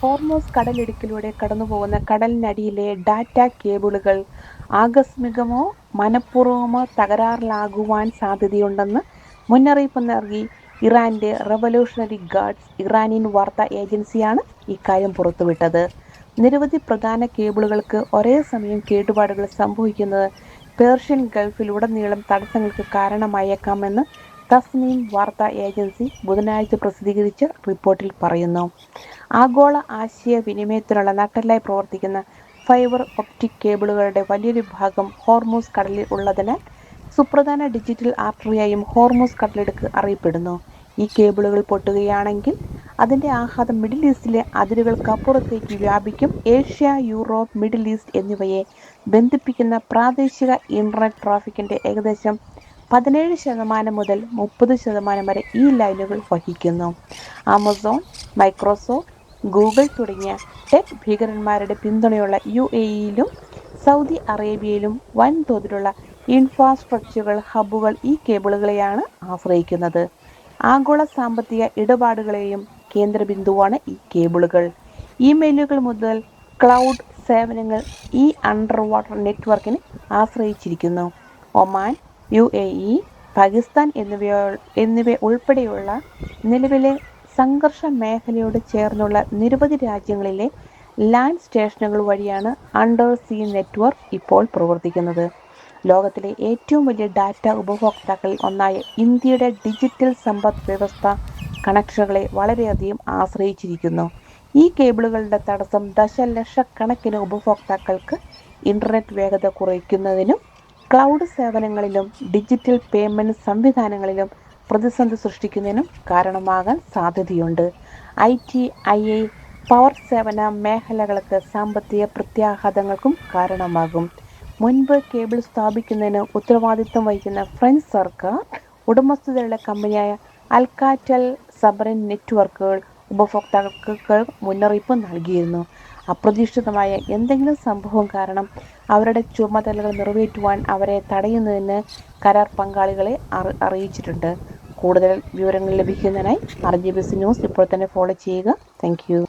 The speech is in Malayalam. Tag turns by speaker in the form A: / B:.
A: ഹോർമൂസ് കടലിടുക്കിലൂടെ കടന്നുപോകുന്ന കടലിനടിയിലെ ഡാറ്റ കേബിളുകൾ ആകസ്മികമോ മനഃപൂർവമോ തകരാറിലാകുവാൻ സാധ്യതയുണ്ടെന്ന് മുന്നറിയിപ്പ് നൽകി ഇറാന്റെ റവല്യൂഷണറി ഗാർഡ്സ്. ഇറാനിയൻ വാർത്താ ഏജൻസിയാണ് ഇക്കാര്യം പുറത്തുവിട്ടത്. നിരവധി പ്രധാന കേബിളുകൾക്ക് ഒരേ സമയം കേടുപാടുകൾ സംഭവിക്കുന്നത് പേർഷ്യൻ ഗൾഫിലുടനീളം തടസ്സങ്ങൾക്ക് കാരണമായേക്കാമെന്ന് തസ്നീം വാർത്താ ഏജൻസി ബുധനാഴ്ച പ്രസിദ്ധീകരിച്ച റിപ്പോർട്ടിൽ പറയുന്നു. ആഗോള ആശയവിനിമയത്തിനുള്ള നട്ടെല്ലായി പ്രവർത്തിക്കുന്ന ഫൈബർ ഒപ്റ്റിക് കേബിളുകളുടെ വലിയൊരു ഭാഗം ഹോർമൂസ് കടലിൽ ഉള്ളതിനാൽ സുപ്രധാന ഡിജിറ്റൽ ആർട്ടറിയായും ഹോർമൂസ് കടലിടുക്ക് അറിയപ്പെടുന്നു. ഈ കേബിളുകൾ പൊട്ടുകയാണെങ്കിൽ അതിന്റെ ആഘാതം മിഡിൽ ഈസ്റ്റിലെ അതിരുകൾക്കപ്പുറത്തേക്ക് വ്യാപിക്കും. ഏഷ്യ, യൂറോപ്പ്, മിഡിൽ ഈസ്റ്റ് എന്നിവയെ ബന്ധിപ്പിക്കുന്ന പ്രാദേശിക ഇന്റർനെറ്റ് ട്രാഫിക്കിന്റെ ഏകദേശം 17% മുതൽ 30% വരെ ഈ ലൈനുകൾ വഹിക്കുന്നു. ആമസോൺ, മൈക്രോസോഫ്റ്റ്, ഗൂഗിൾ തുടങ്ങിയ ടെക് ഭീകരന്മാരുടെ പിന്തുണയുള്ള യുഎഇയിലും സൗദി അറേബ്യയിലും വൻതോതിലുള്ള ഇൻഫ്രാസ്ട്രക്ചറൽ ഹബ്ബുകൾ ഈ കേബിളുകളെയാണ് ആശ്രയിക്കുന്നത്. ആഗോള സാമ്പത്തിക ഇടപാടുകളെയും കേന്ദ്രബിന്ദുവാണ് ഈ കേബിളുകൾ. ഇമെയിലുകൾ മുതൽ ക്ലൗഡ് സേവനങ്ങൾ ഈ അണ്ടർ വാട്ടർ നെറ്റ്വർക്കിനെ ആശ്രയിച്ചിരിക്കുന്നു. ഒമാൻ, യുഎഇ, പാകിസ്ഥാൻ എന്നിവ ഉൾപ്പെടെയുള്ള നിലവിലെ സംഘർഷ മേഖലയോട് ചേർന്നുള്ള നിരവധി രാജ്യങ്ങളിലെ ലാൻഡ് സ്റ്റേഷനുകൾ വഴിയാണ് അണ്ടർ സീ നെറ്റ്വർക്ക് ഇപ്പോൾ പ്രവർത്തിക്കുന്നത്. ലോകത്തിലെ ഏറ്റവും വലിയ ഡാറ്റ ഉപഭോക്താക്കളിൽ ഒന്നായ ഇന്ത്യയുടെ ഡിജിറ്റൽ സമ്പദ് വ്യവസ്ഥ കണക്ഷനുകളെ വളരെയധികം ആശ്രയിച്ചിരിക്കുന്നു. ഈ കേബിളുകളുടെ തടസ്സം ദശലക്ഷക്കണക്കിന് ഉപഭോക്താക്കൾക്ക് ഇന്റർനെറ്റ് വേഗത കുറയ്ക്കുന്നതിനും ക്ലൗഡ് സേവനങ്ങളിലും ഡിജിറ്റൽ പേയ്മെന്റ് സംവിധാനങ്ങളിലും പ്രതിസന്ധി സൃഷ്ടിക്കുന്നതിനും കാരണമാകാൻ സാധ്യതയുണ്ട്. ഐടി, ഐ, പവർ സേവന മേഖലകൾക്ക് സാമ്പത്തിക പ്രത്യാഘാതങ്ങൾക്കും കാരണമാകും. മുൻപ് കേബിൾ സ്ഥാപിക്കുന്നതിന് ഉത്തരവാദിത്തം വഹിക്കുന്ന ഫ്രഞ്ച് സർക്കാർ ഉടമസ്ഥതയിലുള്ള കമ്പനിയായ അൽക്കാറ്റൽ സബറിൻ നെറ്റ്വർക്കുകൾ ഉപഭോക്താക്കൾക്ക് മുന്നറിയിപ്പ് നൽകിയിരുന്നു. അപ്രതീക്ഷിതമായ എന്തെങ്കിലും സംഭവം കാരണം അവരുടെ ചുമതലകൾ നിറവേറ്റുവാൻ അവരെ തടയുന്നതിന് കരാർ പങ്കാളികളെ അറിയിച്ചിട്ടുണ്ട്. കൂടുതൽ വിവരങ്ങൾ ലഭിക്കുന്നതിനായി RGBC ന്യൂസ് ഇപ്പോൾ തന്നെ ഫോളോ ചെയ്യുക. Thank you.